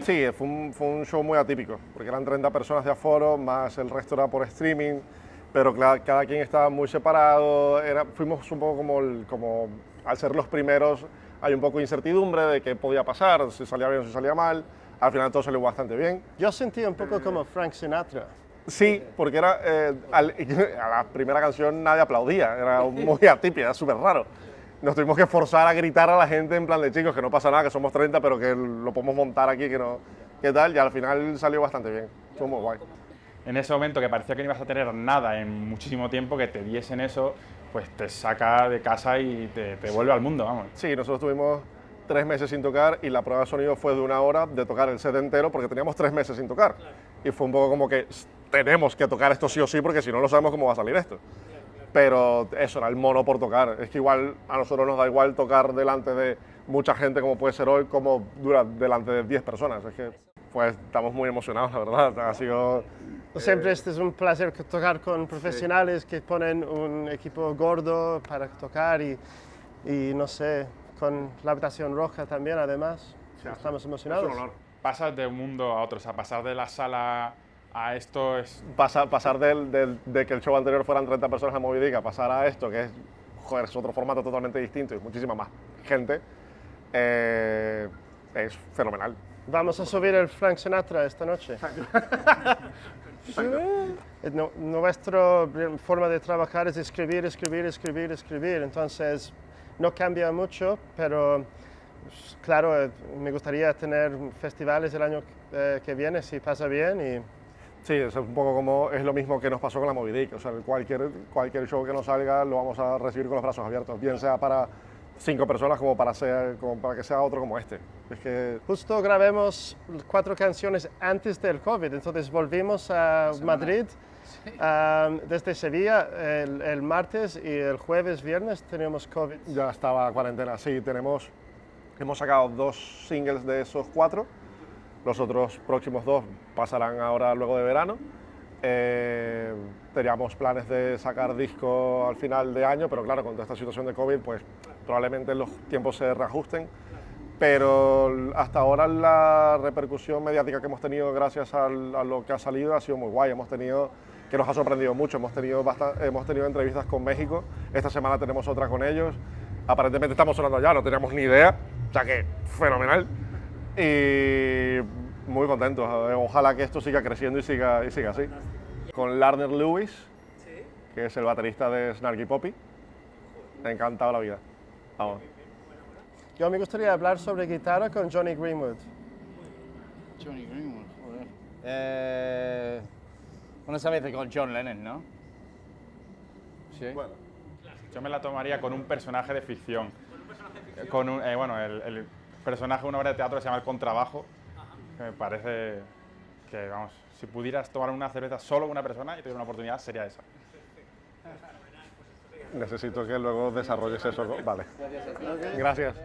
Sí, fue un show muy atípico, porque eran 30 personas de aforo, más el resto era por streaming, pero cada quien estaba muy separado, fuimos un poco como, al ser los primeros, hay un poco de incertidumbre de qué podía pasar, si salía bien o si salía mal, al final todo salió bastante bien. Yo sentí un poco como Frank Sinatra. Sí, porque a la primera canción nadie aplaudía, era muy atípica, era súper raro. Nos tuvimos que forzar a gritar a la gente en plan de chicos, que no pasa nada, que somos 30, pero que lo podemos montar aquí, que no, ¿qué tal? Y al final salió bastante bien, estuvo muy guay. En ese momento que parecía que no ibas a tener nada en muchísimo tiempo, que te diesen eso, pues te saca de casa y te vuelve al mundo, vamos. Sí, nosotros tuvimos 3 meses sin tocar y la prueba de sonido fue de 1 hora de tocar el set entero porque teníamos 3 meses sin tocar. Y fue un poco como que tenemos que tocar esto sí o sí porque si no, no sabemos cómo va a salir esto. Pero eso era el mono por tocar. Es que igual a nosotros nos da igual tocar delante de mucha gente como puede ser hoy, como delante de 10 personas. Es que pues estamos muy emocionados, la verdad. Ha sido... Siempre este es un placer tocar con profesionales que ponen un equipo gordo para tocar y no sé, con la habitación roja también además. Sí, estamos emocionados. Es un honor. Pasas de un mundo a otro, o sea, pasar de la sala a esto es... Pasar de que el show anterior fueran 30 personas en Movidic a pasar a esto, que es, joder, es otro formato totalmente distinto y muchísima más gente, es fenomenal. Vamos a subir el Frank Sinatra esta noche. Nuestra forma de trabajar es escribir. Entonces no cambia mucho, pero claro, me gustaría tener festivales el año que viene si pasa bien. Sí, es un poco como, es lo mismo que nos pasó con la Movidic, o sea, cualquier show que nos salga lo vamos a recibir con los brazos abiertos, bien sea para 5 personas como para que sea otro como este. Es que... Justo grabemos 4 canciones antes del COVID, entonces volvimos a Madrid, desde Sevilla el martes y el jueves, viernes teníamos COVID. Ya estaba cuarentena, sí, hemos sacado 2 singles de esos 4. Los otros próximos 2 pasarán ahora luego de verano. Teníamos planes de sacar disco al final de año, pero claro, con toda esta situación de COVID, pues probablemente los tiempos se reajusten. Pero hasta ahora la repercusión mediática que hemos tenido gracias a lo que ha salido ha sido muy guay. Que nos ha sorprendido mucho. Hemos tenido entrevistas con México. Esta semana tenemos otra con ellos. Aparentemente estamos sonando ya, no teníamos ni idea. O sea que fenomenal. Y muy contentos. Ojalá que esto siga creciendo y siga así. Con Larner Lewis, que es el baterista de Snarky Puppy. Me ha encantado la vida. Vamos. Yo me gustaría hablar sobre guitarra con Johnny Greenwood. Johnny Greenwood, joder. Una vez con John Lennon, ¿no? Sí. Bueno. Yo me la tomaría con un personaje de ficción. Con el personaje de una obra de teatro que se llama El Contrabajo, que me parece que, vamos, si pudieras tomar una cerveza solo con una persona y tener una oportunidad, sería esa. Necesito que luego desarrolles eso. Vale. Gracias.